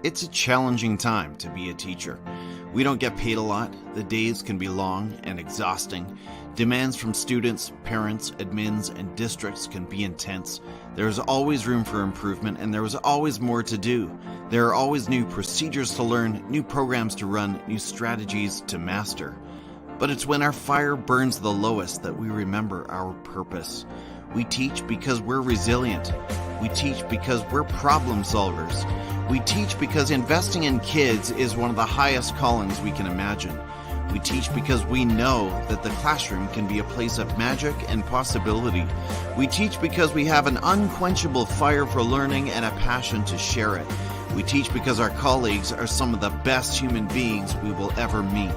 It's a challenging time to be a teacher. We don't get paid a lot, the days can be long and exhausting, demands from students, parents, admins, and districts can be intense. There is always room for improvement, and there is always more to do. There are always new procedures to learn, new programs to run, new strategies to master. But it's when our fire burns the lowest that we remember our purpose. We teach because we're resilient. We teach because we're problem solvers. We teach because investing in kids is one of the highest callings we can imagine. We teach because we know that the classroom can be a place of magic and possibility. We teach because we have an unquenchable fire for learning and a passion to share it. We teach because our colleagues are some of the best human beings we will ever meet.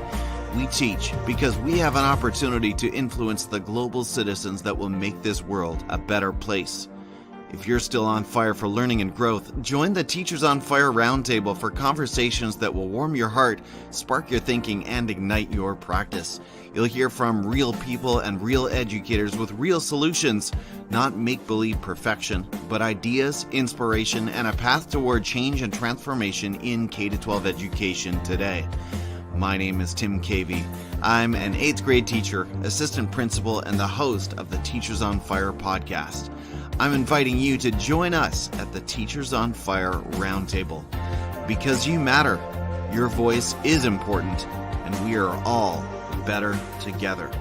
We teach because we have an opportunity to influence the global citizens that will make this world a better place. If you're still on fire for learning and growth, join the Teachers on Fire Roundtable for conversations that will warm your heart, spark your thinking, and ignite your practice. You'll hear from real people and real educators with real solutions, not make-believe perfection, but ideas, inspiration, and a path toward change and transformation in K-12 education today. My name is Tim Cavey. I'm an 8th grade teacher, assistant principal, and the host of the Teachers on Fire podcast. I'm inviting you to join us at the Teachers on Fire Roundtable. Because you matter, your voice is important, and we are all better together.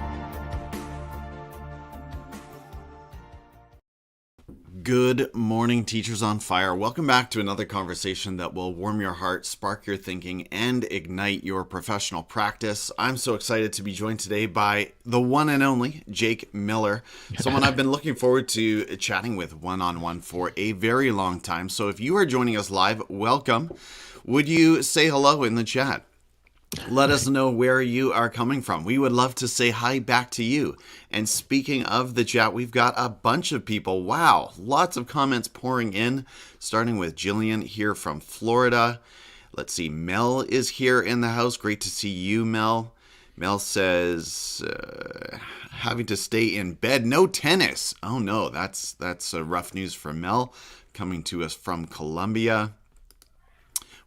Good morning, Teachers on Fire. Welcome back to another conversation that will warm your heart, spark your thinking, and ignite your professional practice. I'm so excited to be joined today by the one and only Jake Miller, someone I've been looking forward to chatting with one-on-one for a very long time. So if you are joining us live, welcome. Would you say hello in the chat? Let us know where you are coming from. We would love to say hi back to you. And speaking of the chat, we've got a bunch of people. Wow, lots of comments pouring in, starting with Jillian here from Florida. Let's see, Mel is here in the house. Great to see you, Mel. Mel says, having to stay in bed, no tennis. Oh no, that's rough news for Mel, coming to us from Colombia.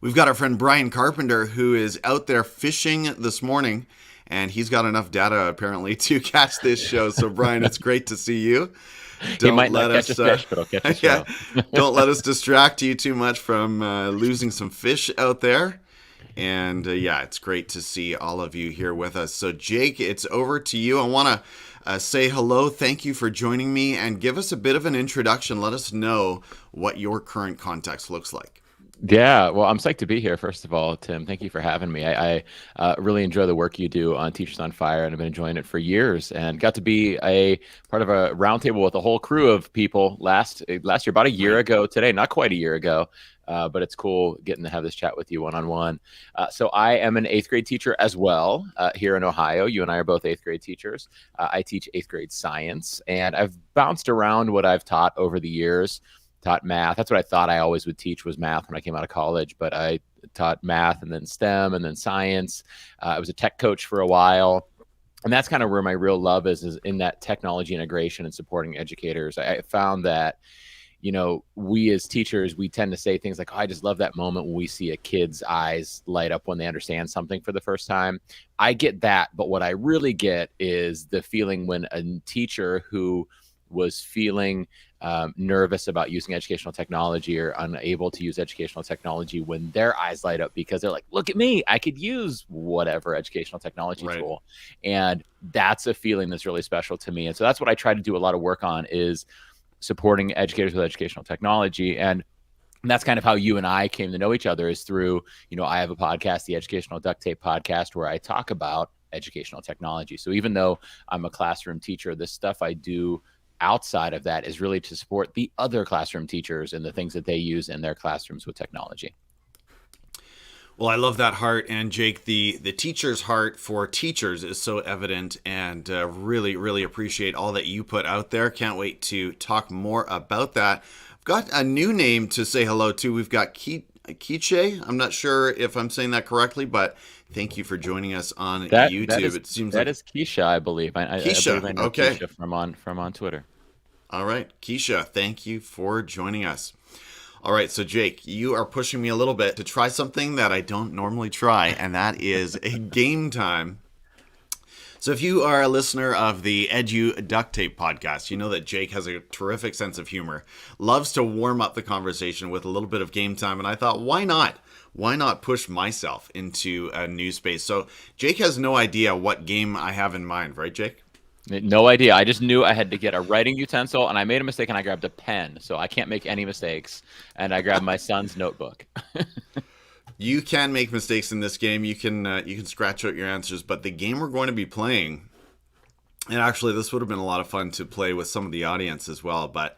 We've got our friend Brian Carpenter, who is out there fishing this morning, and he's got enough data apparently to catch this show. So Brian, it's great to see you. He might not catch a fish, but he'll catch a show. Don't let us distract you too much from losing some fish out there. And it's great to see all of you here with us. So Jake, it's over to you. I want to say hello. Thank you for joining me, and give us a bit of an introduction. Let us know what your current context looks like. Yeah, well, I'm psyched to be here, first of all, Tim. Thank you for having me. I really enjoy the work you do on Teachers on Fire, and I've been enjoying it for years, and got to be a part of a roundtable with a whole crew of people last year, about a year ago today, not quite a year ago, but it's cool getting to have this chat with you one-on-one. So I am an 8th grade teacher as well here in Ohio. You and I are both 8th grade teachers. I teach 8th grade science, and I've bounced around what I've taught over the years. Taught math. That's what I thought I always would teach, was math when I came out of college, but I taught math and then STEM and then science. I was a tech coach for a while, and that's kind of where my real love is in that technology integration and supporting educators. I found that, we as teachers, we tend to say things like, oh, I just love that moment when we see a kid's eyes light up when they understand something for the first time. I get that, but what I really get is the feeling when a teacher who was feeling nervous about using educational technology or unable to use educational technology, when their eyes light up because they're like, look at me, I could use whatever educational technology tool. And that's a feeling that's really special to me. And so that's what I try to do a lot of work on, is supporting educators with educational technology. And that's kind of how you and I came to know each other, is through, I have a podcast, the Educational Duct Tape Podcast, where I talk about educational technology. So even though I'm a classroom teacher, this stuff I do outside of that is really to support the other classroom teachers and the things that they use in their classrooms with technology. Well, I love that heart, and Jake, the teacher's heart for teachers is so evident, and really, really appreciate all that you put out there. Can't wait to talk more about that. I've got a new name to say hello to. We've got Kiche. I'm not sure if I'm saying that correctly, but thank you for joining us on YouTube. It seems that is Keisha, I believe. Keisha, I believe I know okay. Keisha from on Twitter. All right, Keisha, thank you for joining us. All right, so Jake, you are pushing me a little bit to try something that I don't normally try, and that is a game time. So if you are a listener of the Edu Duct Tape podcast, you know that Jake has a terrific sense of humor, loves to warm up the conversation with a little bit of game time, and I thought, why not? Why not push myself into a new space? So Jake has no idea what game I have in mind, right, Jake? No idea. I just knew I had to get a writing utensil, and I made a mistake, and I grabbed a pen, so I can't make any mistakes. And I grabbed my son's notebook. You can make mistakes in this game. You can scratch out your answers, but the game we're going to be playing, and actually this would have been a lot of fun to play with some of the audience as well, but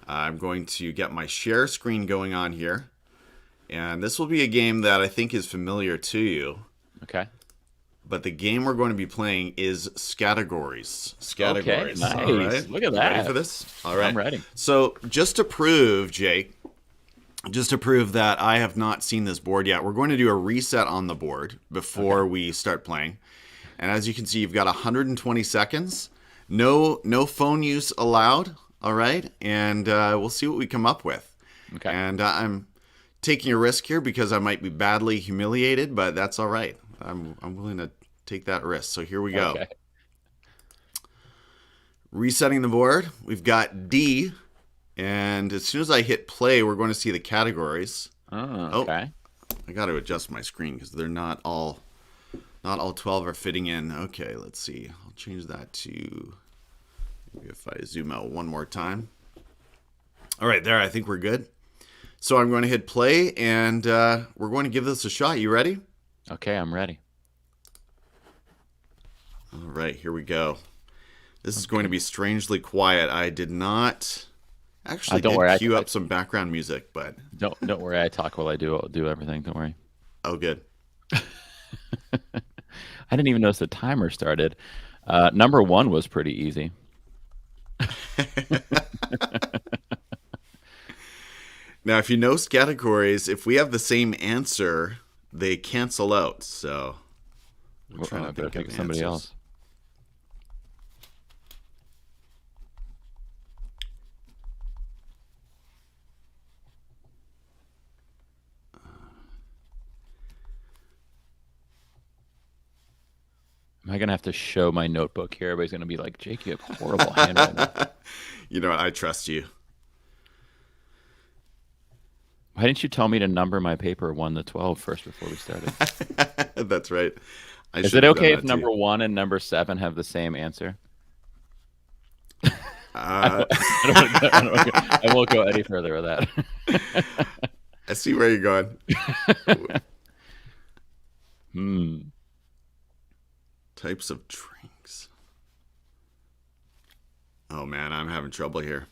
I'm going to get my share screen going on here. And this will be a game that I think is familiar to you. Okay. But the game we're going to be playing is Scattergories. Okay, nice. All right. Look at that. Ready for this? All right. I'm ready. So just to prove, Jake, that I have not seen this board yet, we're going to do a reset on the board before we start playing. And as you can see, you've got 120 seconds. No phone use allowed. All right. And we'll see what we come up with. Okay. And I'm taking a risk here because I might be badly humiliated, but that's all right. I'm willing to take that risk. So here we go. Okay. Resetting the board. We've got D, and as soon as I hit play, we're going to see the categories. Oh, okay. I got to adjust my screen because they're not all 12 are fitting in. Okay, let's see. I'll change that to, maybe if I zoom out one more time. All right, there. I think we're good. So I'm going to hit play, and we're going to give this a shot. You ready? Okay, I'm ready. All right, here we go. This is going to be strangely quiet. I did not actually queue up some background music, but don't worry. I talk while I do everything. Don't worry. Oh, good. I didn't even notice the timer started. Number 1 was pretty easy. Now, if you know categories, if we have the same answer, they cancel out. So we're trying to think of somebody else. Am I going to have to show my notebook here? Everybody's going to be like, Jake, you have horrible handwriting. You know what? I trust you. Why didn't you tell me to number my paper 1 to 12 first before we started? That's right. Is it okay if number 1 and number 7 have the same answer? I won't go any further with that. I see where you're going. Types of drinks. Oh man, I'm having trouble here.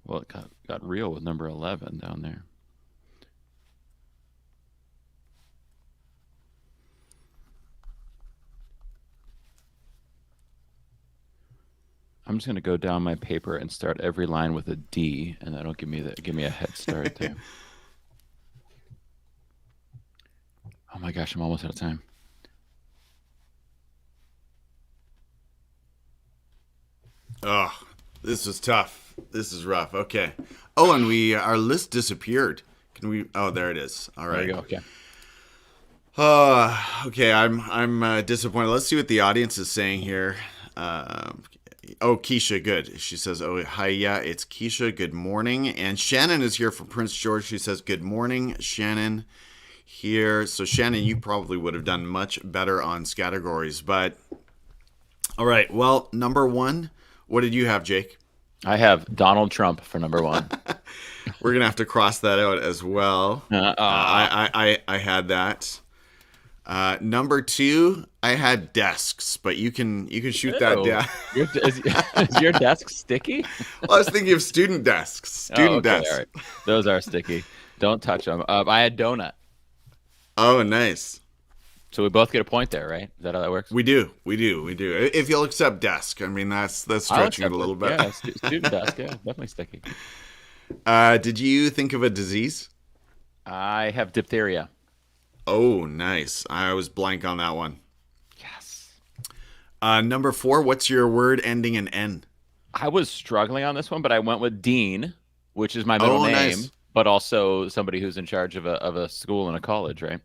Well, it got real with number 11 down there. I'm just going to go down my paper and start every line with a D, and that'll give me a head start there. Oh my gosh, I'm almost out of time. Oh, this is tough. This is rough. Okay. Oh, and our list disappeared. Can we? Oh, there it is. All right. There you go. Okay. Okay. I'm disappointed. Let's see what the audience is saying here. Oh, Keisha, good. She says, oh, hi, yeah, it's Keisha. Good morning. And Shannon is here from Prince George. She says, good morning, Shannon here. So, Shannon, you probably would have done much better on categories. But, all right. Well, number 1, what did you have, Jake? I have Donald Trump for number 1. We're going to have to cross that out as well. I had that. Number 2, I had desks, but you can shoot that down. Is your desk sticky? Well, I was thinking of student desks. Student desks. All right. Those are sticky. Don't touch them. I had donut. Oh, nice. So we both get a point there, right? Is that how that works? We do. If you'll accept desk, I mean that's stretching it a little bit. Yeah, student desk. Yeah, definitely sticky. Did you think of a disease? I have diphtheria. Oh, nice. I was blank on that one. Yes. Number 4, what's your word ending in N? I was struggling on this one, but I went with Dean, which is my middle Oh, name, nice. but also somebody who's in charge of a school and a college, right?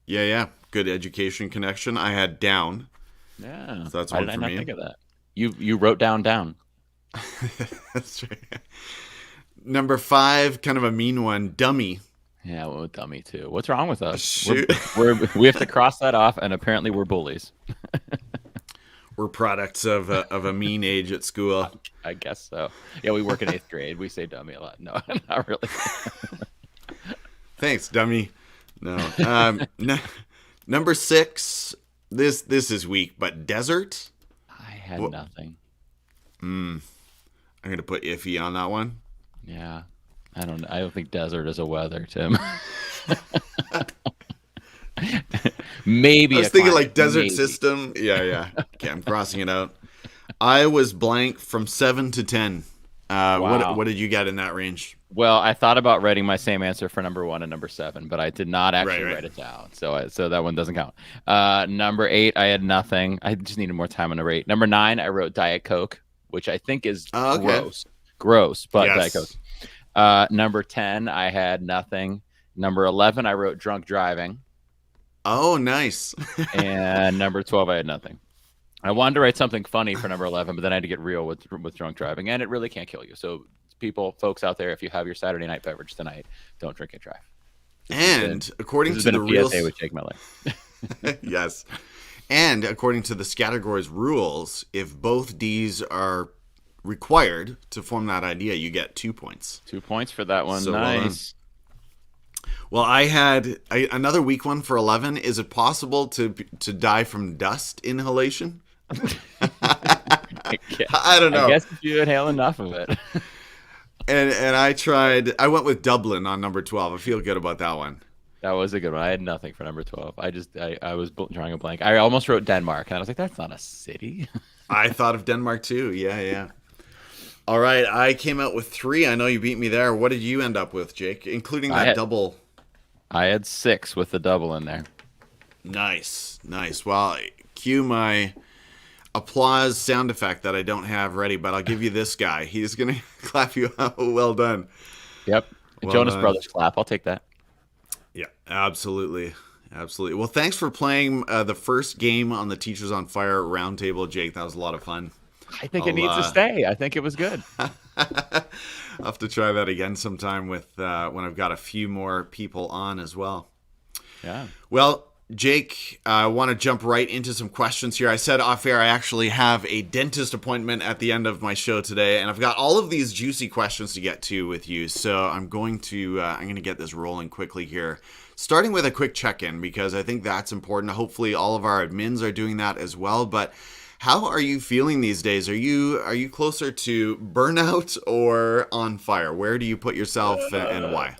Yeah, yeah. Good education connection. I had down. Yeah. So that's Why one did I for not me. think of that? You wrote down. That's right. Number 5, kind of a mean one, dummy. Yeah, well, dummy too. What's wrong with us? Shoot. We have to cross that off, and apparently we're bullies. We're products of a mean age at school. I guess so. Yeah, we work in 8th grade. We say dummy a lot. No, not really. Thanks, dummy. No. Number 6, this is weak, but desert. I had nothing. I'm going to put iffy on that one. Yeah. I don't think desert is a weather, Tim. Maybe I was thinking climate, like desert maybe. system. Yeah, yeah. Okay, I'm crossing it out. I was blank from 7 to 10. Wow. What did you get in that range? Well, I thought about writing my same answer for number 1 and number 7, but I did not actually Right. write it down. So that one doesn't count. Number 8, I had nothing. I just needed more time on the rate. Number 9, I wrote Diet Coke, which I think is Oh, okay. gross, but Yes. Diet Coke. Number 10, I had nothing. Number 11, I wrote drunk driving. Oh, nice. And number 12, I had nothing. I wanted to write something funny for number 11, but then I had to get real with drunk driving, and it really can't kill you. So folks out there, if you have your Saturday night beverage tonight, don't drink and drive. And according This to has the been a real PSA with Jake Miller. yes. And according to the categories rules, if both D's are required to form that idea, you get 2 points. 2 points for that one. So well done. Nice. Well, I had another weak one for 11. Is it possible to die from dust inhalation? I don't know. I guess if you inhale enough of it. And I went with Dublin on number 12. I feel good about that one. That was a good one. I had nothing for number 12. I was drawing a blank. I almost wrote Denmark, and I was like, that's not a city. I thought of Denmark too. Yeah, yeah. All right, I came out with 3. I know you beat me there. What did you end up with, Jake? Including that double. I had 6 with the double in there. Nice, nice. Well, cue my applause sound effect that I don't have ready, but I'll give you this guy. He's going to clap you out. Well done. Yep. Well Jonas done. Brothers clap. I'll take that. Yeah, absolutely. Absolutely. Well, thanks for playing the first game on the Teachers on Fire roundtable, Jake. That was a lot of fun. I think it needs to stay. I think it was good. I'll have to try that again sometime with when I've got a few more people on as well. Yeah. Well, Jake, I want to jump right into some questions here. I said off air I actually have a dentist appointment at the end of my show today, and I've got all of these juicy questions to get to with you. So I'm going to get this rolling quickly here, starting with a quick check-in because I think that's important. Hopefully, all of our admins are doing that as well. But how are you feeling these days? Are you closer to burnout or on fire? Where do you put yourself and why?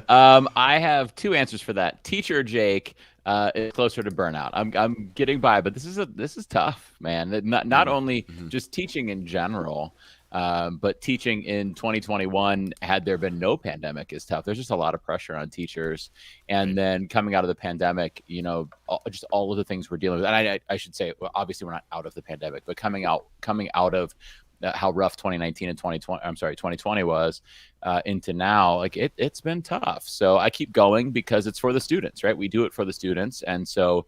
I have 2 answers for that. Teacher Jake is closer to burnout. I'm getting by, but this is tough, man. Not only just teaching in general, but teaching in 2021, had there been no pandemic, is tough. There's just a lot of pressure on teachers, and then coming out of the pandemic, just all of the things we're dealing with. And I should say, well, obviously we're not out of the pandemic, but coming out of how rough 2019 and 2020 was into now, like it's been tough. So I keep going because it's for the students, right? We do it for the students. And so,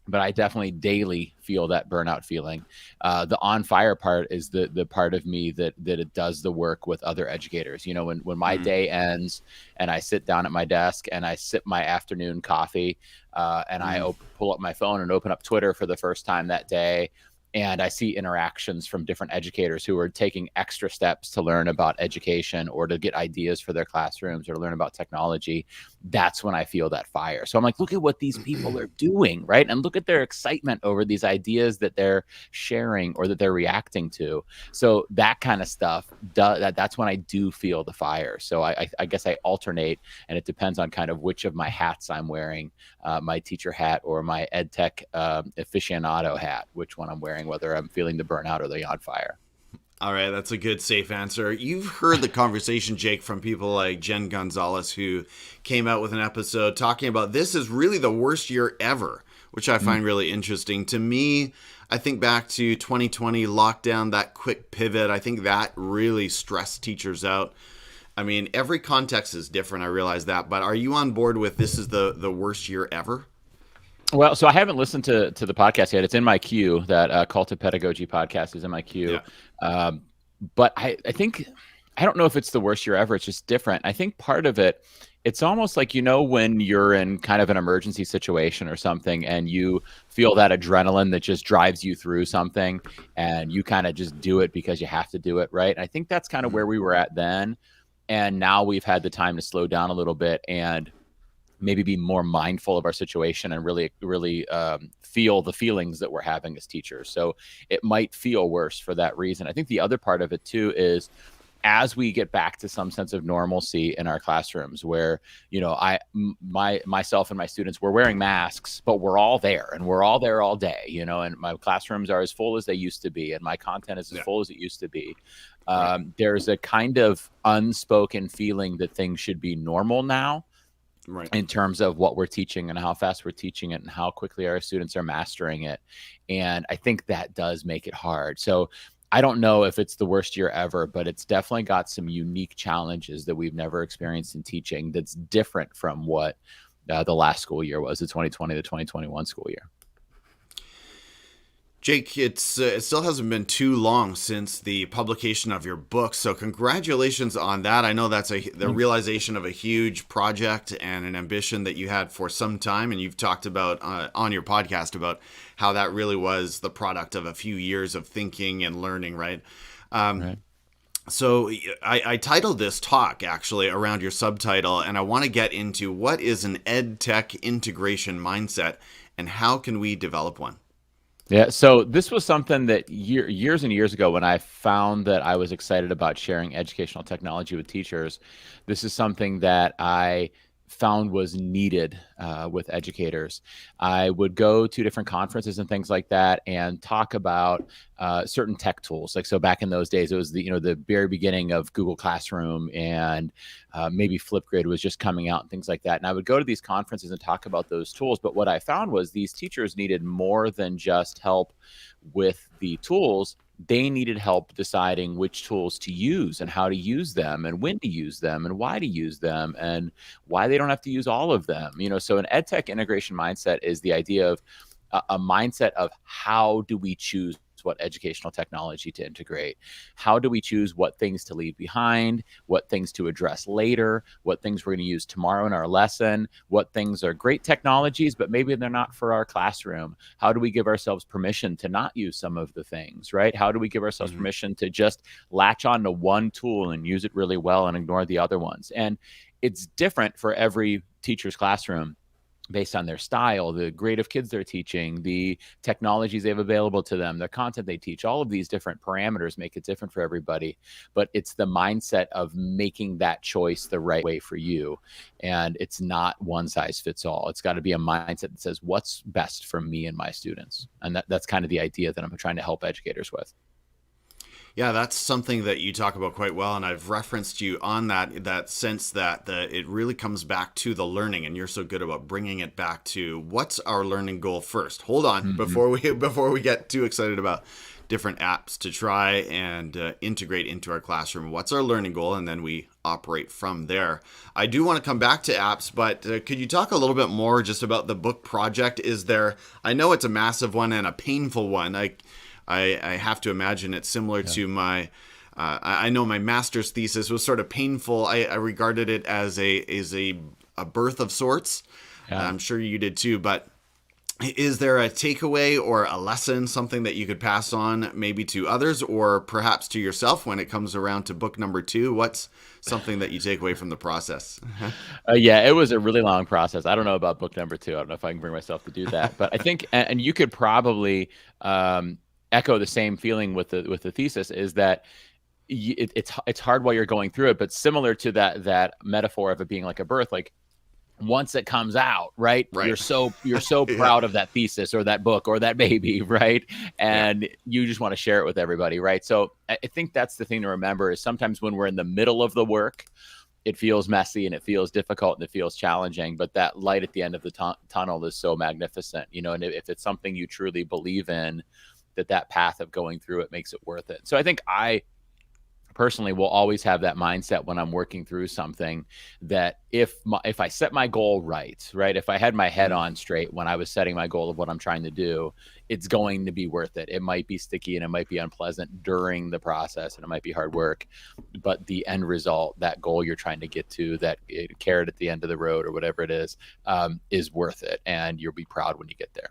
but I definitely daily feel that burnout feeling. The on fire part is the part of me that it does the work with other educators. When my day ends and I sit down at my desk and I sip my afternoon coffee and I pull up my phone and open up Twitter for the first time that day, and I see interactions from different educators who are taking extra steps to learn about education or to get ideas for their classrooms or to learn about technology, that's when I feel that fire. So I'm like, look at what these people are doing, right? And look at their excitement over these ideas that they're sharing or that they're reacting to. So that kind of stuff, that's when I do feel the fire. So I guess I alternate, and it depends on kind of which of my hats I'm wearing, my teacher hat or my EdTech aficionado hat, which one I'm wearing, whether I'm feeling the burnout or the on fire. All right, that's a good, safe answer. You've heard the conversation, Jake, from people like Jen Gonzalez, who came out with an episode talking about this is really the worst year ever, which I find really interesting. To me, I think back to 2020 lockdown, that quick pivot. I think that really stressed teachers out. I mean, every context is different. I realize that, but are you on board with this is the worst year ever? Well, so I haven't listened to the podcast yet. It's in my queue. That Cult of Pedagogy podcast is in my queue. Yeah. But I think, I don't know if it's the worst year ever. It's just different. I think part of it, it's almost like, when you're in kind of an emergency situation or something and you feel that adrenaline that just drives you through something and you kind of just do it because you have to do it, right? And I think that's kind of where we were at then. And now we've had the time to slow down a little bit and maybe be more mindful of our situation and really feel the feelings that we're having as teachers. So it might feel worse for that reason. I think the other part of it too is as we get back to some sense of normalcy in our classrooms where, myself and my students, we're wearing masks, but we're all there and we're all there all day, and my classrooms are as full as they used to be and my content is as full as it used to be. There's a kind of unspoken feeling that things should be normal now. Right. In terms of what we're teaching and how fast we're teaching it and how quickly our students are mastering it. And I think that does make it hard. So I don't know if it's the worst year ever, but it's definitely got some unique challenges that we've never experienced in teaching that's different from what the last school year was, the 2020 to 2021 school year. Jake, it still hasn't been too long since the publication of your book, so congratulations on that. I know that's the realization of a huge project and an ambition that you had for some time, and you've talked about on your podcast about how that really was the product of a few years of thinking and learning, right? Right. So I titled this talk actually around your subtitle, and I want to get into what is an EdTech integration mindset and how can we develop one? Yeah, so this was something that years and years ago when I found that I was excited about sharing educational technology with teachers, this is something that I found was needed with educators. I would go to different conferences and things like that and talk about certain tech tools. Like, so back in those days, it was the very beginning of Google Classroom and maybe Flipgrid was just coming out and things like that. And I would go to these conferences and talk about those tools. But what I found was these teachers needed more than just help with the tools. They needed help deciding which tools to use and how to use them and when to use them and why to use them and why they don't have to use all of them. So an EdTech integration mindset is the idea of a mindset of how do we choose what educational technology to integrate? How do we choose what things to leave behind, what things to address later, what things we're going to use tomorrow in our lesson, what things are great technologies, but maybe they're not for our classroom? How do we give ourselves permission to not use some of the things, right? How do we give ourselves permission to just latch on to one tool and use it really well and ignore the other ones? And it's different for every teacher's classroom based on their style, the grade of kids they're teaching, the technologies they have available to them, the content they teach. All of these different parameters make it different for everybody. But it's the mindset of making that choice the right way for you. And it's not one size fits all. It's got to be a mindset that says, what's best for me and my students? And that's kind of the idea that I'm trying to help educators with. Yeah, that's something that you talk about quite well, and I've referenced you on that sense that it really comes back to the learning, and you're so good about bringing it back to what's our learning goal first. Hold on, before we get too excited about different apps to try and integrate into our classroom. What's our learning goal, and then we operate from there. I do want to come back to apps, but could you talk a little bit more just about the book project? I know it's a massive one and a painful one. I have to imagine it's similar to my, I know my master's thesis was sort of painful. I regarded it as a birth of sorts. Yeah. I'm sure you did too, but is there a takeaway or a lesson, something that you could pass on maybe to others or perhaps to yourself when it comes around to book number 2? What's something that you take away from the process? Yeah, it was a really long process. I don't know about book number 2. I don't know if I can bring myself to do that, but I think, and you could probably, echo the same feeling with the thesis, is that it's hard while you're going through it, but similar to that metaphor of it being like a birth, like once it comes out, right? Right. You're so Yeah. proud of that thesis or that book or that baby, right? And you just want to share it with everybody, right? So I think that's the thing to remember is sometimes when we're in the middle of the work, it feels messy and it feels difficult and it feels challenging, but that light at the end of the tunnel is so magnificent, you know, and if it's something you truly believe in, that path of going through it makes it worth it. So I think I personally will always have that mindset when I'm working through something, that if I set my goal right, if I had my head on straight when I was setting my goal of what I'm trying to do, it's going to be worth it. It might be sticky and it might be unpleasant during the process and it might be hard work, but the end result, that goal you're trying to get to, that carrot at the end of the road or whatever it is worth it. And you'll be proud when you get there.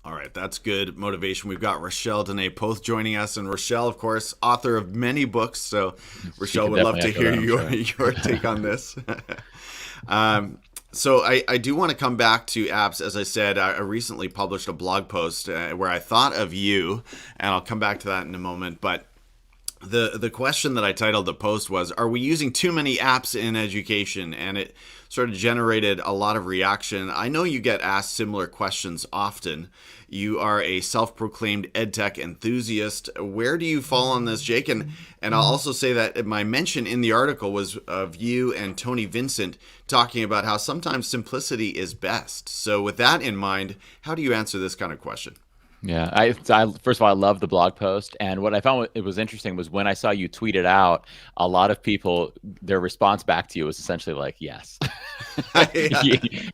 All right, that's good motivation. We've got Rochelle Dene Poth joining us, and Rochelle, of course, author of many books. So Rochelle would love to hear your take on this. So I do want to come back to apps. As I said, I recently published a blog post where I thought of you, and I'll come back to that in a moment. But the question that I titled the post was, are we using too many apps in education? And it sort of generated a lot of reaction. I know you get asked similar questions often. You are a self-proclaimed EdTech enthusiast. Where do you fall on this, Jake? And I'll also say that my mention in the article was of you and Tony Vincent talking about how sometimes simplicity is best. So with that in mind, how do you answer this kind of question? Yeah, I first of all, I love the blog post, and what I found it was interesting was when I saw you tweet it out, a lot of people, their response back to you was essentially like, yes.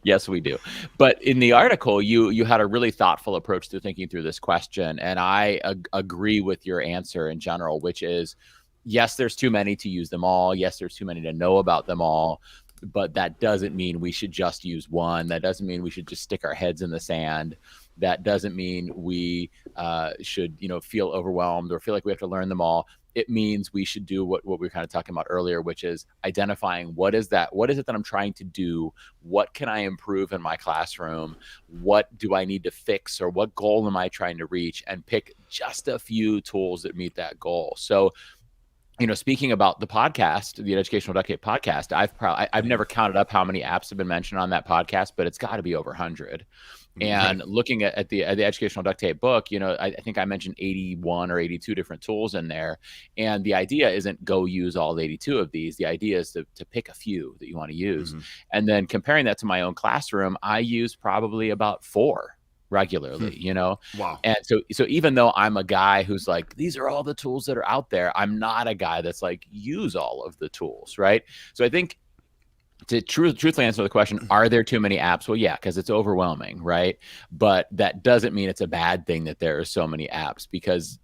Yes, we do. But in the article, you had a really thoughtful approach to thinking through this question, and I agree with your answer in general, which is, yes, there's too many to use them all. Yes, there's too many to know about them all. But that doesn't mean we should just use one. That doesn't mean we should just stick our heads in the sand. That doesn't mean we should, feel overwhelmed or feel like we have to learn them all. It means we should do what we were kind of talking about earlier, which is identifying what is it that I'm trying to do? What can I improve in my classroom? What do I need to fix, or what goal am I trying to reach? And pick just a few tools that meet that goal. So, speaking about the podcast, the Educational Duct Tape podcast, I've never counted up how many apps have been mentioned on that podcast, but it's got to be over 100. And looking at the Educational Duct Tape book, I think I mentioned 81 or 82 different tools in there. And the idea isn't go use all 82 of these. The idea is to pick a few that you want to use. Mm-hmm. And then comparing that to my own classroom, I use probably about 4 regularly, Wow. And so even though I'm a guy who's like, these are all the tools that are out there, I'm not a guy that's like, use all of the tools, right? So I think to truthfully answer the question, are there too many apps? Well, yeah, because it's overwhelming, right? But that doesn't mean it's a bad thing that there are so many apps, because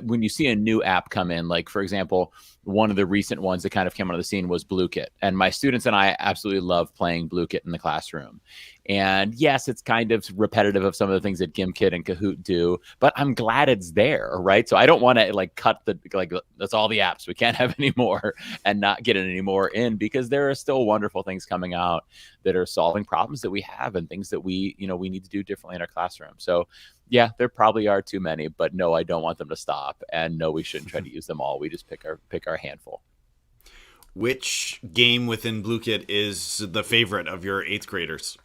when you see a new app come in, like, for example, one of the recent ones that kind of came onto the scene was BlueKit. And my students and I absolutely love playing BlueKit in the classroom. And yes, it's kind of repetitive of some of the things that GimKit and Kahoot do, but I'm glad it's there, right? So I don't want to cut that's all the apps. We can't have any more and not get any more in, because there are still wonderful things coming out that are solving problems that we have and things that we need to do differently in our classroom. So yeah, there probably are too many, but no, I don't want them to stop. And no, we shouldn't try to use them all. We just pick our handful. Which game within BlueKit is the favorite of your 8th graders?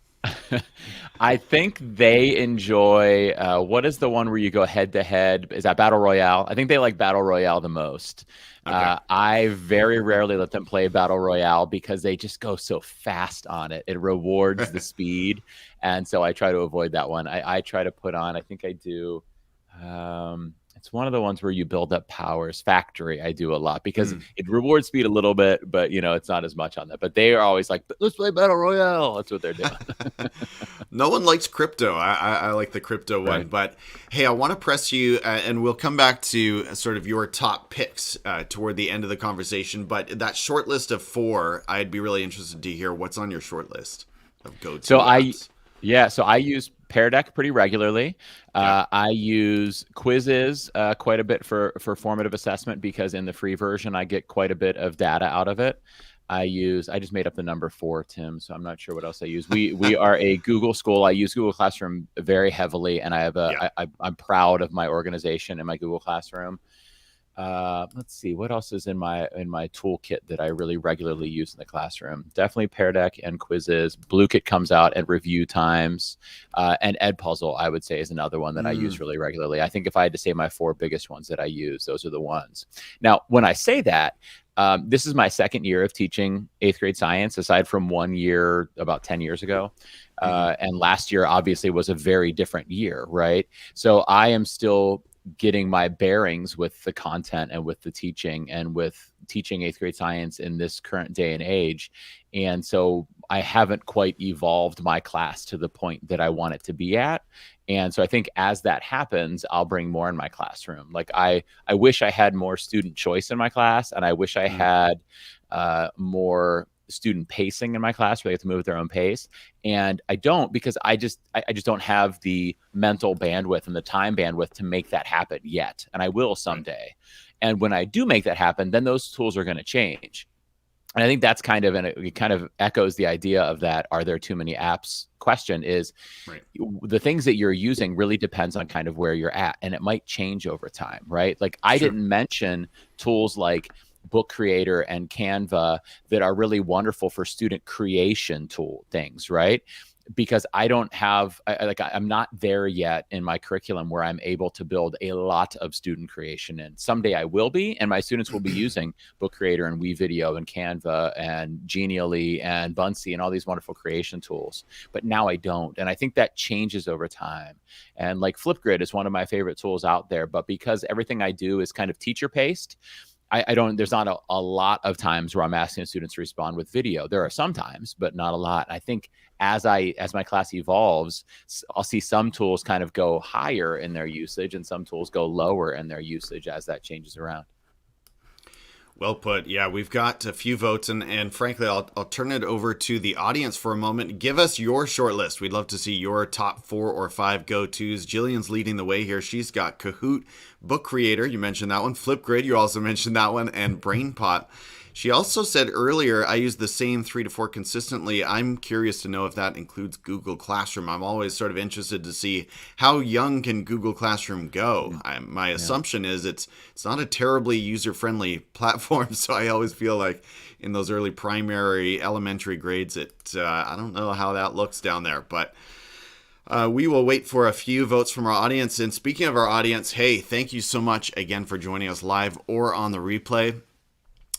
I think they enjoy, what is the one where you go head to head? Is that Battle Royale? I think they like Battle Royale the most. Okay. I very rarely let them play Battle Royale because they just go so fast on it. It rewards the speed. And so I try to avoid that one. I try to put on, I think I do, it's one of the ones where you build up powers. Factory, I do a lot because it rewards speed a little bit, but it's not as much on that. But they are always like, let's play Battle Royale. That's what they're doing. No one likes crypto. I like the crypto one. Right. But hey, I want to press you, and we'll come back to sort of your top picks toward the end of the conversation. But that short list of 4, I'd be really interested to hear what's on your short list of go-to apps. So I use Pear Deck pretty regularly. I use quizzes quite a bit for formative assessment, because in the free version, I get quite a bit of data out of it. I just made up the number 4, Tim, so I'm not sure what else I use. We are a Google school. I use Google Classroom very heavily, and I have I'm proud of my organization in my Google Classroom. Let's see, what else is in my toolkit that I really regularly use in the classroom? Definitely Pear Deck and quizzes. Bluekit comes out at review times, and Edpuzzle, I would say, is another one that I use really regularly. I think if I had to say my 4 biggest ones that I use, those are the ones. Now, when I say that, this is my second year of teaching 8th grade science, aside from 1 year about 10 years ago. And last year, obviously, was a very different year, right? So I am still getting my bearings with the content and with the teaching and with teaching 8th grade science in this current day and age. And so I haven't quite evolved my class to the point that I want it to be at. And so I think as that happens, I'll bring more in my classroom. Like I wish I had more student choice in my class, and I wish I had more student pacing in my class where they have to move at their own pace. And I don't, because I just don't have the mental bandwidth and the time bandwidth to make that happen yet. And I will someday. And when I do make that happen, then those tools are going to change. And I think that's kind of, and it kind of echoes the idea of that, are there too many apps question, is the things that you're using really depends on kind of where you're at. And it might change over time, right? Like I didn't mention tools like Book Creator and Canva that are really wonderful for student creation tool things, right? Because I don't have, I'm not there yet in my curriculum where I'm able to build a lot of student creation. And someday I will be, and my students will be using Book Creator and WeVideo and Canva and Genially and Buncee and all these wonderful creation tools. But now I don't. And I think that changes over time. And like Flipgrid is one of my favorite tools out there, but because everything I do is kind of teacher paced, I don't, there's not a lot of times where I'm asking students to respond with video. There are some times, but not a lot. I think as my class evolves, I'll see some tools kind of go higher in their usage and some tools go lower in their usage as that changes around. Well put. Yeah, we've got a few votes, and frankly, I'll turn it over to the audience for a moment. Give us your short list. We'd love to see your top 4 or 5 go-tos. Jillian's leading the way here. She's got Kahoot, Book Creator, you mentioned that one, Flipgrid, you also mentioned that one, and BrainPot. She also said earlier, I use the same 3 to 4 consistently. I'm curious to know if that includes Google Classroom. I'm always sort of interested to see how young can Google Classroom go. My assumption is it's not a terribly user-friendly platform, so I always feel like in those early primary, elementary grades, I don't know how that looks down there, but we will wait for a few votes from our audience. And speaking of our audience, hey, thank you so much again for joining us live or on the replay.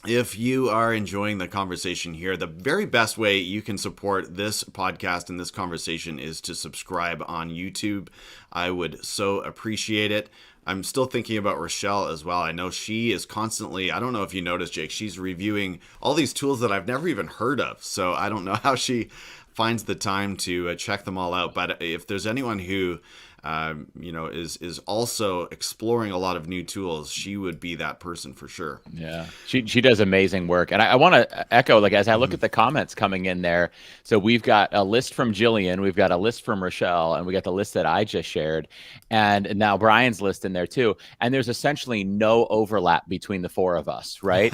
If you are enjoying the conversation here, the very best way you can support this podcast and this conversation is to subscribe on YouTube. I would so appreciate it. I'm still thinking about Rochelle as well. I know she is constantly, I don't know if you noticed, Jake, she's reviewing all these tools that I've never even heard of. So I don't know how she finds the time to check them all out. But if there's anyone who is also exploring a lot of new tools, she would be that person for sure. Yeah, she does amazing work. And I want to echo, like, as I look at the comments coming in there, so we've got a list from Jillian, we've got a list from Rochelle, and we got the list that I just shared. And now Brian's list in there too. And there's essentially no overlap between the 4 of us, right?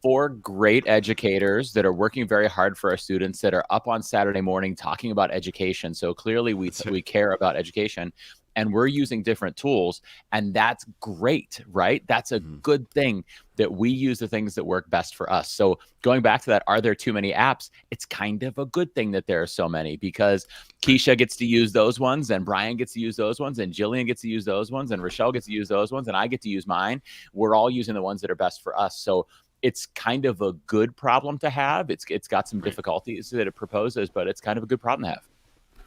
Four great educators that are working very hard for our students, that are up on Saturday morning talking about education. So clearly we care about education, and we're using different tools, and that's great, right? That's a good thing that we use the things that work best for us. So going back to that, are there too many apps? It's kind of a good thing that there are so many, because Keisha gets to use those ones, and Brian gets to use those ones, and Jillian gets to use those ones, and Rochelle gets to use those ones, and I get to use mine. We're all using the ones that are best for us. So it's kind of a good problem to have. It's got some difficulties that it proposes, but it's kind of a good problem to have.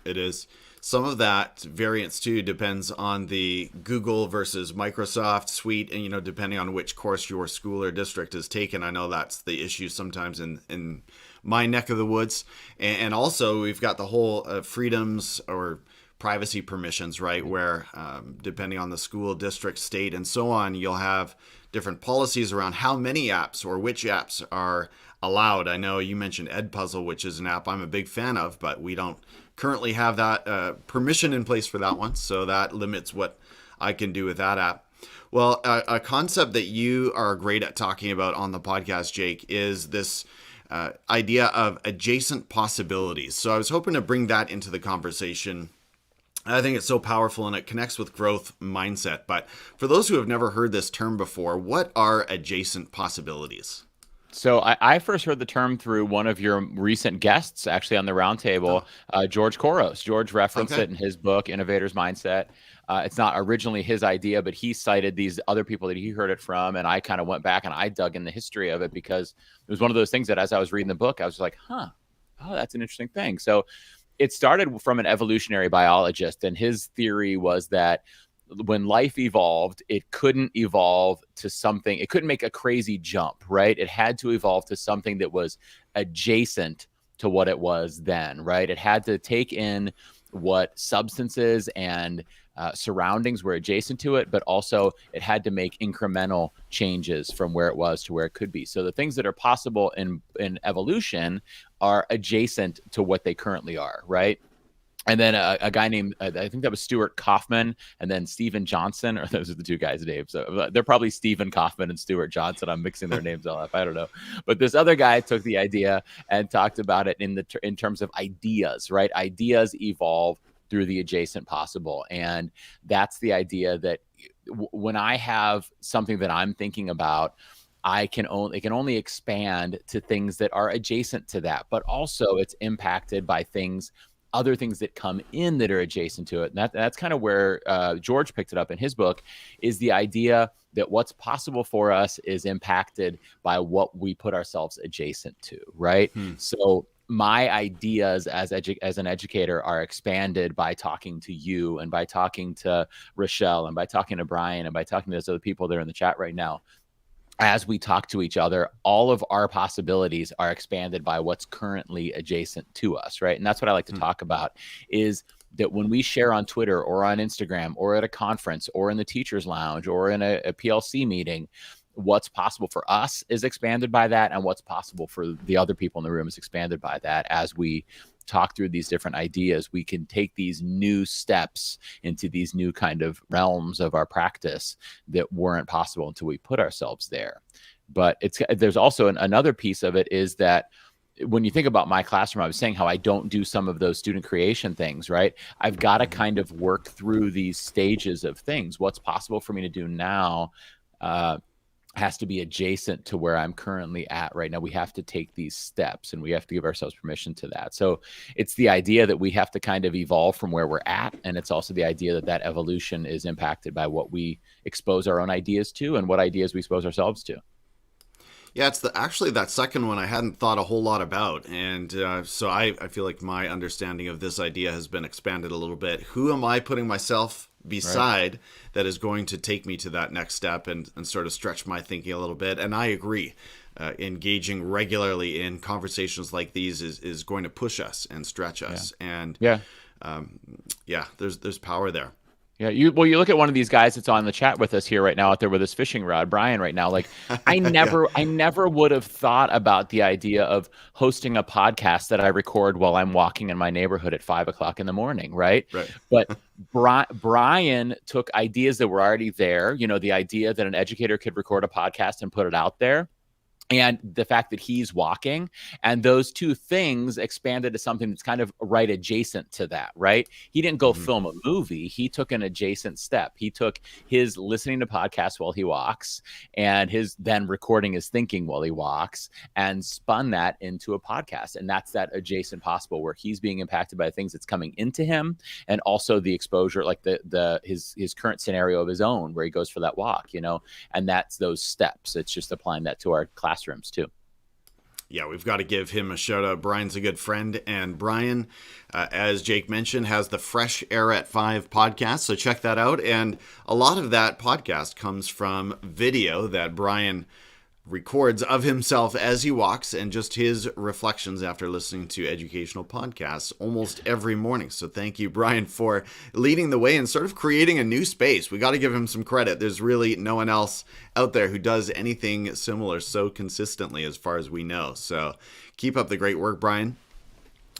It is. Some of that variance too depends on the Google versus Microsoft suite, and depending on which course your school or district has taken. I know that's the issue sometimes in my neck of the woods, and also we've got the whole freedoms or privacy permissions, right? Where depending on the school, district, state, and so on, you'll have different policies around how many apps or which apps are allowed. I know you mentioned Edpuzzle, which is an app I'm a big fan of, but we don't currently have that permission in place for that one. So that limits what I can do with that app. Well, a concept that you are great at talking about on the podcast, Jake, is this idea of adjacent possibilities. So I was hoping to bring that into the conversation. I think it's so powerful and it connects with growth mindset. But for those who have never heard this term before, what are adjacent possibilities? So I first heard the term through one of your recent guests, actually on the roundtable, George Koros. George referenced it in his book, Innovator's Mindset. It's not originally his idea, but he cited these other people that he heard it from, and I kind of went back and I dug in the history of it because it was one of those things that as I was reading the book, I was like, oh, that's an interesting thing. So it started from an evolutionary biologist, and his theory was that when life evolved, it couldn't evolve to something, it couldn't make a crazy jump, right? It had to evolve to something that was adjacent to what it was then, right? It had to take in what substances and surroundings were adjacent to it, but also it had to make incremental changes from where it was to where it could be. So the things that are possible in evolution are adjacent to what they currently are, right? And then a guy named, I think that was Stuart Kaufman, and then Stephen Johnson, or those are the two guys' names. So they're probably Stephen Kaufman and Stuart Johnson. I'm mixing their names all up. I don't know. But this other guy took the idea and talked about it in terms of ideas, right? Ideas evolve through the adjacent possible. And that's the idea that when I have something that I'm thinking about, it can only expand to things that are adjacent to that, but also it's impacted by other things that come in that are adjacent to it. And that's kind of where George picked it up in his book, is the idea that what's possible for us is impacted by what we put ourselves adjacent to, right? So my ideas as an educator are expanded by talking to you and by talking to Rochelle and by talking to Brian and by talking to those other people that are in the chat right now. As we talk to each other, all of our possibilities are expanded by what's currently adjacent to us, right? And that's what I like to talk about, is that when we share on Twitter or on Instagram or at a conference or in the teacher's lounge or in a PLC meeting, what's possible for us is expanded by that, and what's possible for the other people in the room is expanded by that. As we talk through these different ideas, we can take these new steps into these new kind of realms of our practice that weren't possible until we put ourselves there. But there's also another piece of it, is that when you think about my classroom, I was saying how I don't do some of those student creation things, right? I've got to kind of work through these stages of things. What's possible for me to do now has to be adjacent to where I'm currently at right now. We have to take these steps, and we have to give ourselves permission to that. So it's the idea that we have to kind of evolve from where we're at. And it's also the idea that evolution is impacted by what we expose our own ideas to and what ideas we expose ourselves to. Yeah, it's actually that second one I hadn't thought a whole lot about. And so I feel like my understanding of this idea has been expanded a little bit. Who am I putting myself beside that is going to take me to that next step and sort of stretch my thinking a little bit? And I agree. Engaging regularly in conversations like these is going to push us and stretch us. And there's power there. Yeah, you look at one of these guys that's on the chat with us here right now, out there with his fishing rod, Brian, right now. Like, I never would have thought about the idea of hosting a podcast that I record while I'm walking in my neighborhood at 5 o'clock in the morning, right? But Brian took ideas that were already there. You know, the idea that an educator could record a podcast and put it out there, and the fact that he's walking, and those two things expanded to something that's kind of right adjacent to that, right? He didn't go film a movie. He took an adjacent step. He took his listening to podcasts while he walks and his then recording his thinking while he walks, and spun that into a podcast. And that's that adjacent possible, where he's being impacted by things that's coming into him, and also the exposure, like his current scenario of his own, where he goes for that walk, you know, and that's those steps. It's just applying that to our classrooms too. Yeah, we've got to give him a shout out. Brian's a good friend. And Brian, as Jake mentioned, has the Fresh Air at 5 podcast. So check that out. And a lot of that podcast comes from video that Brian records of himself as he walks, and just his reflections after listening to educational podcasts almost every morning. So thank you, Brian, for leading the way and sort of creating a new space. We got to give him some credit. There's really no one else out there who does anything similar so consistently, as far as we know. So keep up the great work, Brian.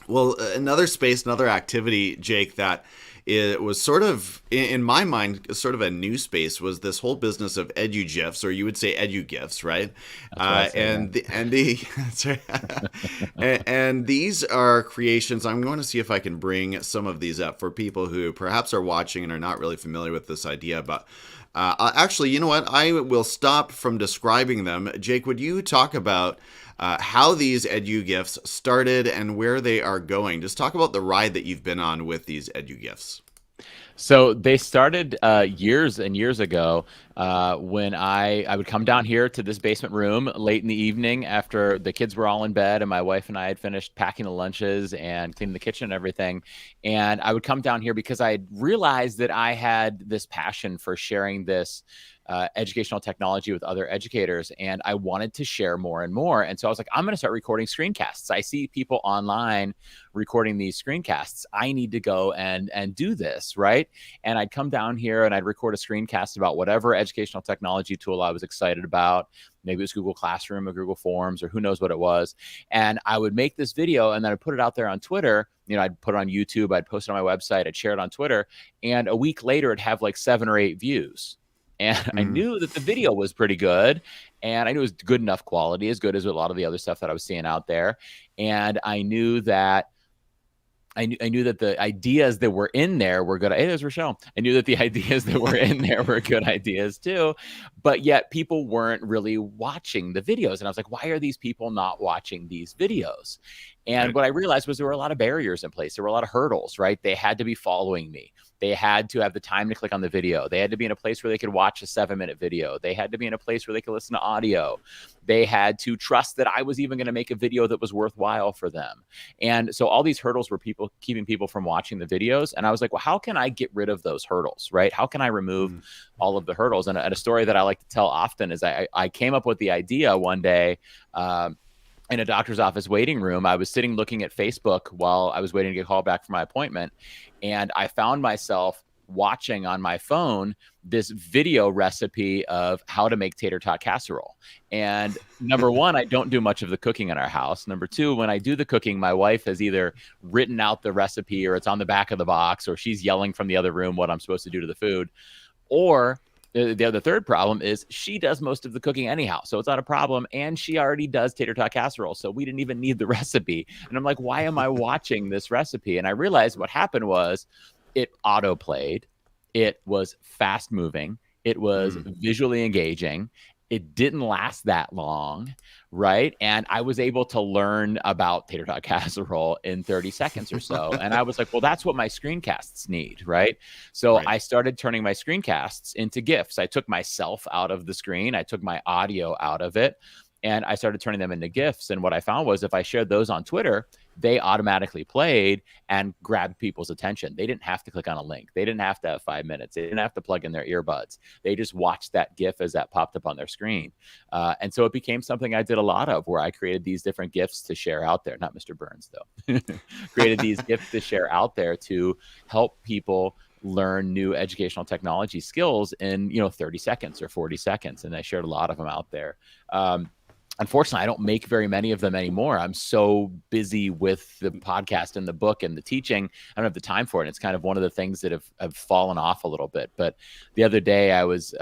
Well, another space, another activity, Jake, that it was sort of, in my mind, sort of a new space was this whole business of edu-gifs, or you would say edu-gifs, right? That's what I say. Yeah. And the that's right. And these are creations. I'm going to see if I can bring some of these up for people who perhaps are watching and are not really familiar with this idea, but actually, you know what? I will stop from describing them. Jake, would you talk about how these edu-gifs started and where they are going? Just talk about the ride that you've been on with these edu-gifs. So they started years and years ago when I would come down here to this basement room late in the evening after the kids were all in bed and my wife and I had finished packing the lunches and cleaning the kitchen and everything. And I would come down here because I realized that I had this passion for sharing this educational technology with other educators, and I wanted to share more and more. And so I was like, I'm going to start recording screencasts. I see people online recording these screencasts. I need to go and do this, right? And I'd come down here and I'd record a screencast about whatever educational technology tool I was excited about. Maybe it was Google Classroom or Google Forms or who knows what it was. And I would make this video and then I'd put it out there on Twitter. I'd put it on YouTube, I'd post it on my website, I'd share it on Twitter. And a week later, it'd have like 7 or 8 views. And I knew that the video was pretty good, and I knew it was good enough quality, as good as a lot of the other stuff that I was seeing out there. And I knew that the ideas that were in there were good. Hey, there's Rochelle. I knew that the ideas that were in there were good ideas too, but yet people weren't really watching the videos. And I was like, why are these people not watching these videos? And what I realized was there were a lot of barriers in place. There were a lot of hurdles, right? They had to be following me. They had to have the time to click on the video. They had to be in a place where they could watch a 7-minute video. They had to be in a place where they could listen to audio. They had to trust that I was even going to make a video that was worthwhile for them. And so all these hurdles were keeping people from watching the videos. And I was like, well, how can I get rid of those hurdles, right? How can I remove all of the hurdles? And a story that I like to tell often is I came up with the idea one day, in a doctor's office waiting room. I was sitting looking at Facebook while I was waiting to get called back for my appointment. And I found myself watching on my phone this video recipe of how to make tater tot casserole. And number one, I don't do much of the cooking in our house. Number two, when I do the cooking, my wife has either written out the recipe or it's on the back of the box, or she's yelling from the other room what I'm supposed to do to the food. Or the third problem is she does most of the cooking anyhow, so it's not a problem. And she already does tater tot casserole, so we didn't even need the recipe. And I'm like, why am I watching this recipe? And I realized what happened was it auto-played. It was fast moving. It was visually engaging. It didn't last that long, right? And I was able to learn about tater tot casserole in 30 seconds or so. And I was like, well, that's what my screencasts need, right? So I started turning my screencasts into GIFs. I took myself out of the screen. I took my audio out of it. And I started turning them into GIFs. And what I found was if I shared those on Twitter, they automatically played and grabbed people's attention. They didn't have to click on a link. They didn't have to have 5 minutes. They didn't have to plug in their earbuds. They just watched that GIF as that popped up on their screen. And so it became something I did a lot of, where I created these different GIFs to share out there. Not Mr. Burns, though. Created these GIFs to share out there to help people learn new educational technology skills in 30 seconds or 40 seconds. And I shared a lot of them out there. Unfortunately, I don't make very many of them anymore. I'm so busy with the podcast and the book and the teaching. I don't have the time for it. It's kind of one of the things that have fallen off a little bit. But the other day I was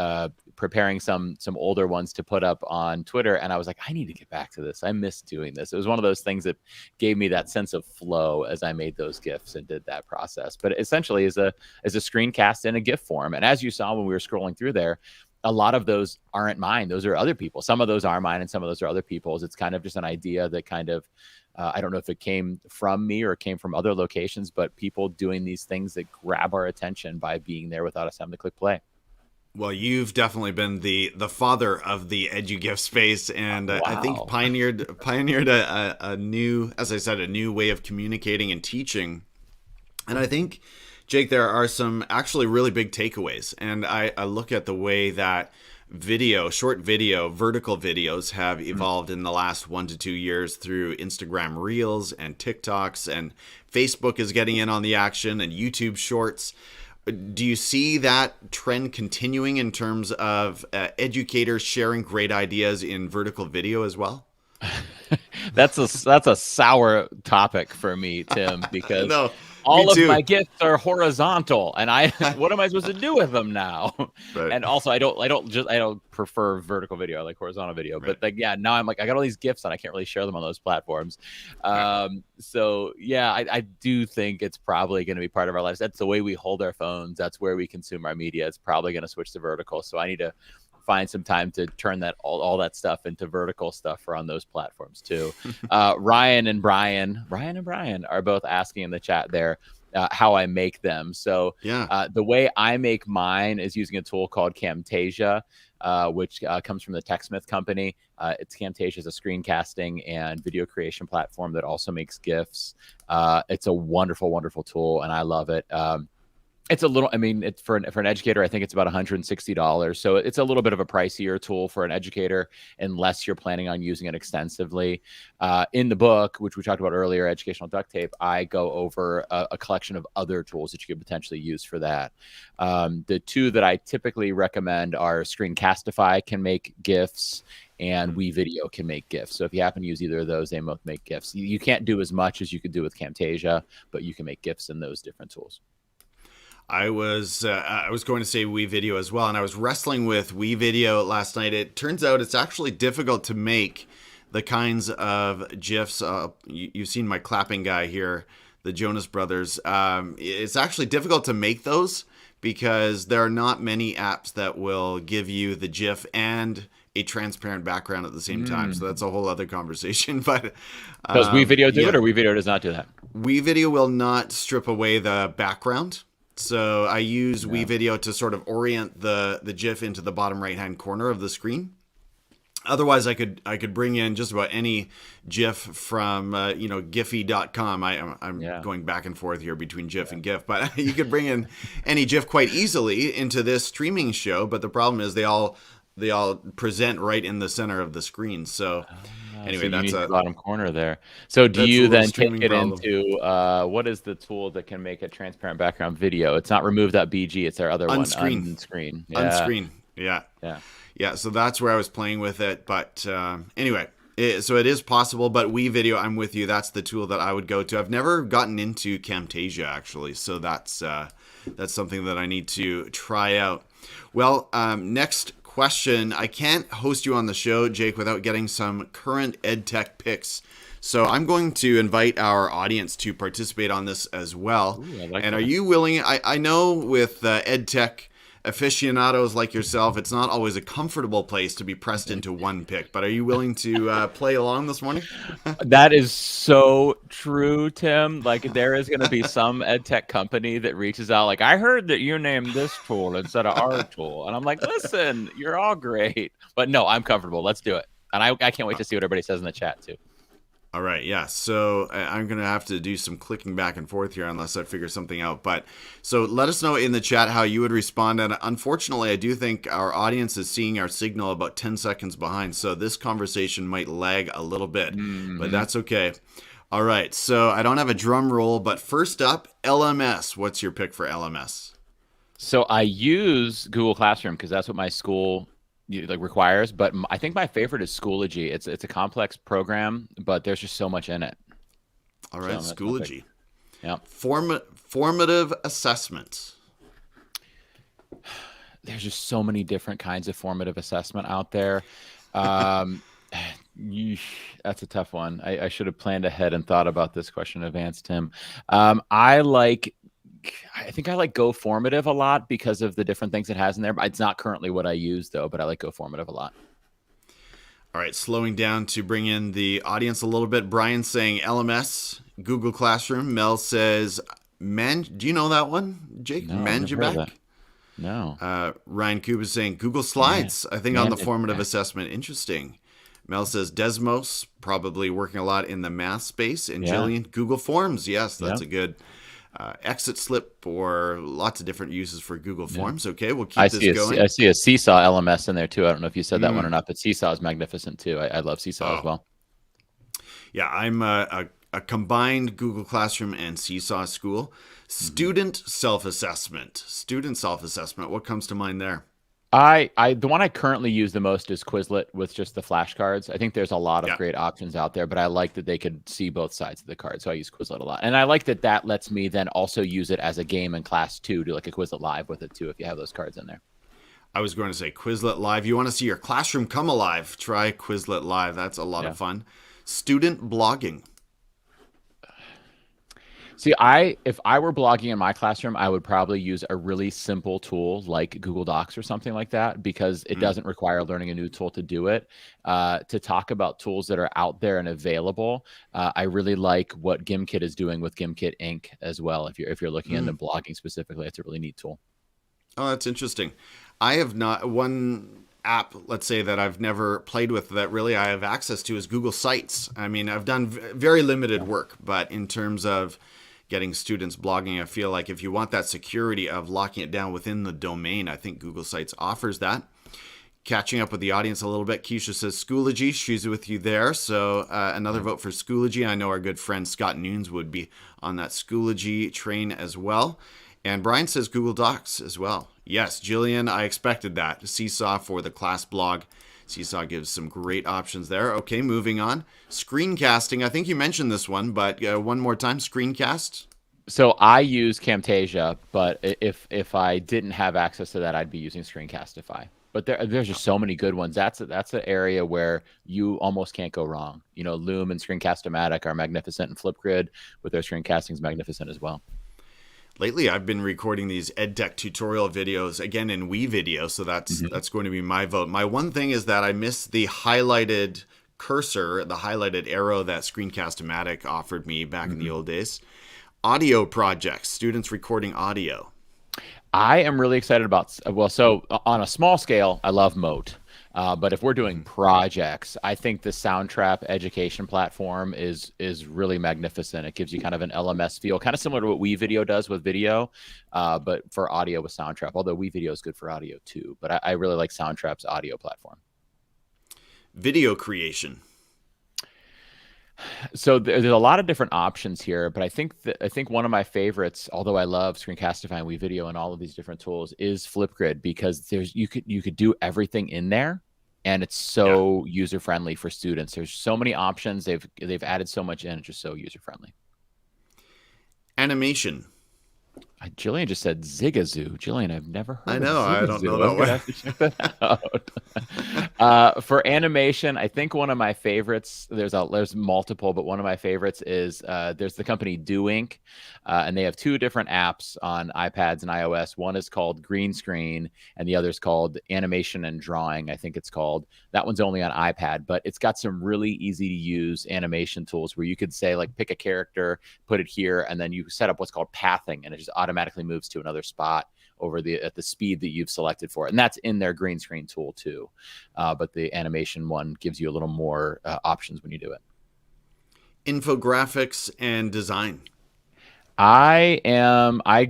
preparing some older ones to put up on Twitter, and I was like, I need to get back to this. I miss doing this. It was one of those things that gave me that sense of flow as I made those GIFs and did that process. But essentially is a screencast in a GIF form. And as you saw when we were scrolling through there, a lot of those aren't mine. Those are other people. Some of those are mine and some of those are other people's. It's kind of just an idea that kind of, I don't know if it came from me or it came from other locations, but people doing these things that grab our attention by being there without us having to click play. Well, you've definitely been the father of the edu-gif space, and I think pioneered a new, as I said, a new way of communicating and teaching. And I think, Jake, there are some actually really big takeaways. And I look at the way that short video, vertical videos have evolved in the last 1 to 2 years through Instagram Reels and TikToks, and Facebook is getting in on the action, and YouTube Shorts. Do you see that trend continuing in terms of educators sharing great ideas in vertical video as well? That's a sour topic for me, Tim, because No, me all of too. my gifts are horizontal, and what am I supposed to do with them now? Right. And also, I don't prefer vertical video. I like horizontal video. Right. But like, yeah, now I'm like, I got all these gifts, and I can't really share them on those platforms. So yeah, I do think it's probably going to be part of our lives. That's the way we hold our phones. That's where we consume our media. It's probably going to switch to vertical. So I need to find some time to turn that all that stuff into vertical stuff for on those platforms too. Ryan and Brian are both asking in the chat there how I make them. So Yeah. the way I make mine is using a tool called Camtasia, which comes from the TechSmith company. Camtasia is a screencasting and video creation platform that also makes GIFs. It's a wonderful, wonderful tool, and I love it. It's a little, I mean, it's for an educator, I think it's about $160. So it's a little bit of a pricier tool for an educator, unless you're planning on using it extensively. In the book, which we talked about earlier, Educational Duct Tape, I go over a collection of other tools that you could potentially use for that. The two that I typically recommend are Screencastify can make GIFs, and WeVideo can make GIFs. So if you happen to use either of those, they both make GIFs. You can't do as much as you could do with Camtasia, but you can make GIFs in those different tools. I was going to say WeVideo as well, and I was wrestling with WeVideo last night. It turns out it's actually difficult to make the kinds of GIFs. You've seen my clapping guy here, the Jonas Brothers. It's actually difficult to make those because there are not many apps that will give you the GIF and a transparent background at the same time. So that's a whole other conversation. But does WeVideo do it, or WeVideo does not do that? WeVideo will not strip away the background. So I use WeVideo to sort of orient the GIF into the bottom right-hand corner of the screen. Otherwise, I could bring in just about any GIF from Giphy.com. I'm going back and forth here between GIF and GIF, but you could bring in any GIF quite easily into this streaming show. But the problem is they all present right in the center of the screen. So anyway, so that's the bottom corner there. So do you then take it problem. into what is the tool that can make a transparent background video? It's not remove.bg. It's our other Unscreen. one. Unscreen. Yeah. Unscreen. Yeah. So that's where I was playing with it. But anyway, so it is possible. But WeVideo, I'm with you. That's the tool that I would go to. I've never gotten into Camtasia actually, so that's something that I need to try out. Well, next question. I can't host you on the show, Jake, without getting some current EdTech picks. So I'm going to invite our audience to participate on this as well. Ooh, I like and that. are you willing? I know with EdTech aficionados like yourself, it's not always a comfortable place to be pressed into one pick, but are you willing to play along this morning? That is so true, Tim. Like, there is going to be some EdTech company that reaches out, like, I heard that you named this tool instead of our tool. And I'm like, listen, you're all great. But no, I'm comfortable. Let's do it. And I can't wait to see what everybody says in the chat, too. All right, yeah. So I'm going to have to do some clicking back and forth here unless I figure something out. But so let us know in the chat how you would respond. And unfortunately, I do think our audience is seeing our signal about 10 seconds behind. So this conversation might lag a little bit, but that's okay. All right, so I don't have a drum roll, but first up, LMS. What's your pick for LMS? So I use Google Classroom because that's what my school requires, but I think my favorite is Schoology. It's a complex program, but there's just so much in it. All right, so Schoology. Yeah. Formative Assessments. There's just so many different kinds of formative assessment out there. That's a tough one. I should have planned ahead and thought about this question in advance, Tim. I think I like Go Formative a lot because of the different things it has in there. It's not currently what I use, though, but I like Go Formative a lot. All right, slowing down to bring in the audience a little bit. Brian saying LMS, Google Classroom. Mel says, do you know that one, Jake? No, Manjabek? No. Ryan Kube is saying Google Slides, I think on the formative assessment. Interesting. Mel says Desmos, probably working a lot in the math space. And Jillian, Google Forms. Yes, that's a good exit slip or lots of different uses for Google Forms. Okay, we'll keep this going. I see a Seesaw LMS in there too. I don't know if you said that one or not, but Seesaw is magnificent too. I love Seesaw as well. Yeah, I'm a combined Google Classroom and Seesaw school. Student self-assessment. What comes to mind there? The one I currently use the most is Quizlet with just the flashcards. I think there's a lot of great options out there, but I like that they could see both sides of the card. So I use Quizlet a lot. And I like that that lets me then also use it as a game in class too, do like a Quizlet Live with it too, if you have those cards in there. I was going to say Quizlet Live. You want to see your classroom come alive? Try Quizlet Live. That's a lot of fun. Student blogging. See, if I were blogging in my classroom, I would probably use a really simple tool like Google Docs or something like that, because it doesn't require learning a new tool to do it. To talk about tools that are out there and available, I really like what Gimkit is doing with Gimkit Inc. as well. If you're looking into blogging specifically, it's a really neat tool. Oh, that's interesting. I have not one app, let's say, that I've never played with that really I have access to is Google Sites. I mean, I've done very limited work, but in terms of getting students blogging, I feel like if you want that security of locking it down within the domain, I think Google Sites offers that. Catching up with the audience a little bit, Keisha says Schoology. She's with you there. So another vote for Schoology. I know our good friend Scott Nunes would be on that Schoology train as well. And Brian says Google Docs as well. Yes, Jillian, I expected that. Seesaw for the class blog. Seesaw gives some great options there. Okay, moving on. Screencasting. I think you mentioned this one, but one more time. Screencast. So I use Camtasia, but if I didn't have access to that, I'd be using Screencastify. But there's just so many good ones. That's an area where you almost can't go wrong. You know, Loom and Screencast-O-Matic are magnificent, and Flipgrid with their screencasting is magnificent as well. Lately, I've been recording these EdTech tutorial videos, again, in WeVideo, so that's going to be my vote. My one thing is that I miss the highlighted cursor, the highlighted arrow that Screencast-O-Matic offered me back in the old days. Audio projects, students recording audio. I am really excited about, well, so on a small scale, I love Moat. But if we're doing projects, I think the Soundtrap education platform is really magnificent. It gives you kind of an LMS feel, kind of similar to what WeVideo does with video, but for audio with Soundtrap, although WeVideo is good for audio too. But I really like Soundtrap's audio platform. Video creation. So there's a lot of different options here, but I think one of my favorites, although I love Screencastify and WeVideo and all of these different tools, is Flipgrid, because you could do everything in there, and it's so user friendly for students. There's so many options. They've added so much in. It's just so user friendly. Animation. Jillian just said Zigazoo. Jillian, I've never heard. I know. Of Zigazoo. I don't know that one. Have to check that out. For animation, I think one of my favorites. There's multiple, but one of my favorites is there's the company Do Ink, and they have two different apps on iPads and iOS. One is called Green Screen, and the other is called Animation and Drawing. I think it's called. That one's only on iPad, but it's got some really easy to use animation tools where you could say, like, pick a character, put it here, and then you set up what's called pathing, and it just automatically moves to another spot at the speed that you've selected for it. And that's in their green screen tool too. But the animation one gives you a little more options when you do it. Infographics and design. I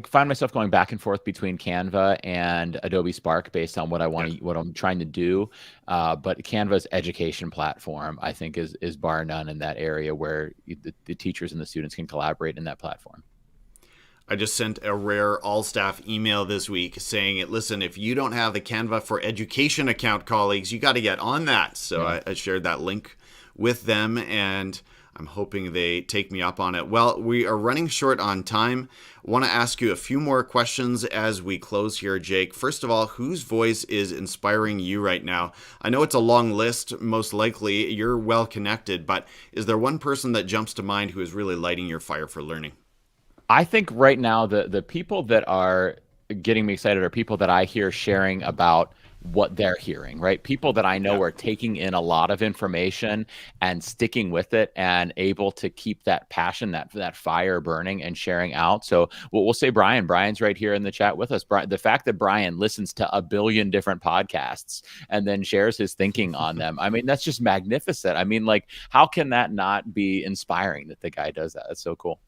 find myself going back and forth between Canva and Adobe Spark based on what I'm trying to do. But Canva's education platform, I think, is bar none in that area where the teachers and the students can collaborate in that platform. I just sent a rare all-staff email this week saying, listen, if you don't have the Canva for Education account, colleagues, you got to get on that. So I shared that link with them, and I'm hoping they take me up on it. Well, we are running short on time. I want to ask you a few more questions as we close here, Jake. First of all, whose voice is inspiring you right now? I know it's a long list, most likely. You're well connected, but is there one person that jumps to mind who is really lighting your fire for learning? I think right now the people that are getting me excited are people that I hear sharing about what they're hearing, right? People that I know are taking in a lot of information and sticking with it and able to keep that passion, that fire burning and sharing out. So we'll say Brian. Brian's right here in the chat with us. The fact that Brian listens to a billion different podcasts and then shares his thinking on them, I mean, that's just magnificent. I mean, like, how can that not be inspiring that the guy does that? That's so cool.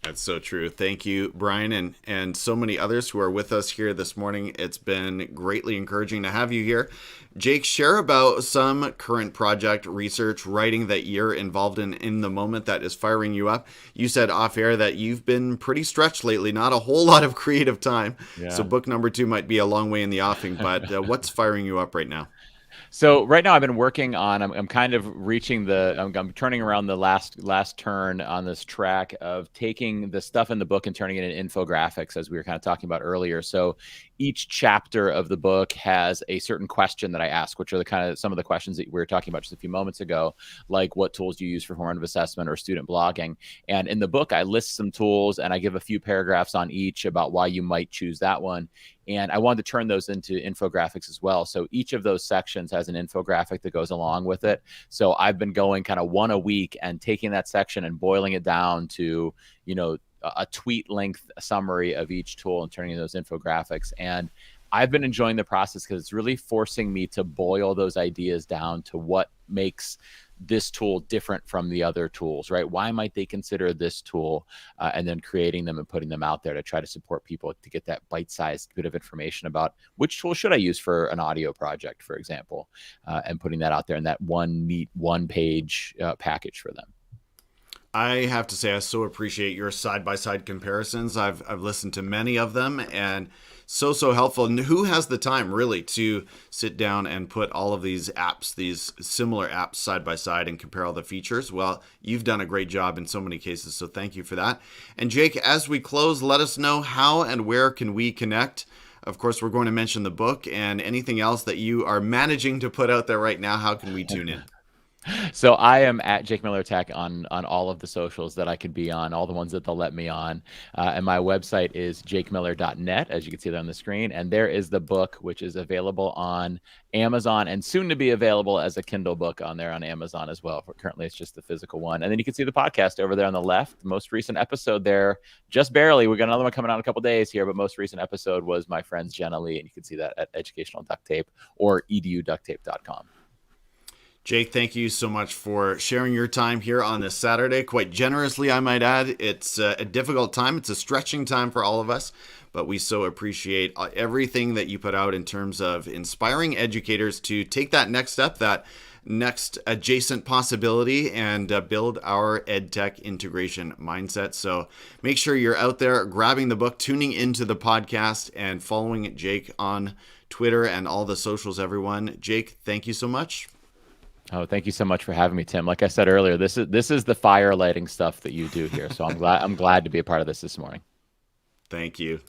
That's so true. Thank you, Brian, and so many others who are with us here this morning. It's been greatly encouraging to have you here. Jake, share about some current project, research, writing that you're involved in the moment that is firing you up. You said off air that you've been pretty stretched lately, not a whole lot of creative time. Yeah. So book number 2 might be a long way in the offing, but what's firing you up right now? So right now I've been working on, I'm kind of reaching I'm turning around the last turn on this track of taking the stuff in the book and turning it into infographics, as we were kind of talking about earlier. So each chapter of the book has a certain question that I ask, which are the kind of some of the questions that we were talking about just a few moments ago, like what tools do you use for formative assessment or student blogging? And in the book, I list some tools and I give a few paragraphs on each about why you might choose that one. And I wanted to turn those into infographics as well. So each of those sections has an infographic that goes along with it. So I've been going kind of one a week and taking that section and boiling it down to, a tweet length summary of each tool and turning those infographics. And I've been enjoying the process because it's really forcing me to boil those ideas down to what makes this tool different from the other tools, right? Why might they consider this tool? And then creating them and putting them out there to try to support people to get that bite-sized bit of information about which tool should I use for an audio project, for example, and putting that out there in that one neat one-page package for them. I have to say, I so appreciate your side-by-side comparisons. I've listened to many of them, and so helpful. And who has the time really to sit down and put all of these apps, these similar apps side by side and compare all the features? Well, you've done a great job in so many cases, so thank you for that. And Jake, as we close, let us know how and where can we connect. Of course, we're going to mention the book and anything else that you are managing to put out there right now. How can we tune in? So I am at Jake Miller Tech on all of the socials that I could be on, all the ones that they'll let me on. And my website is jakemiller.net, as you can see there on the screen. And there is the book, which is available on Amazon and soon to be available as a Kindle book on there on Amazon as well. Currently, it's just the physical one. And then you can see the podcast over there on the left. Most recent episode there, just barely. We got another one coming out in a couple days here, but most recent episode was my friend's Jenna Lee. And you can see that at Educational Duct Tape or eduducttape.com. Jake, thank you so much for sharing your time here on this Saturday. Quite generously, I might add. It's a difficult time. It's a stretching time for all of us, but we so appreciate everything that you put out in terms of inspiring educators to take that next step, that next adjacent possibility, and build our EdTech integration mindset. So make sure you're out there grabbing the book, tuning into the podcast, and following Jake on Twitter and all the socials, everyone. Jake, thank you so much. Oh, thank you so much for having me, Tim. Like I said earlier, this is the fire lighting stuff that you do here. So I'm glad to be a part of this morning. Thank you.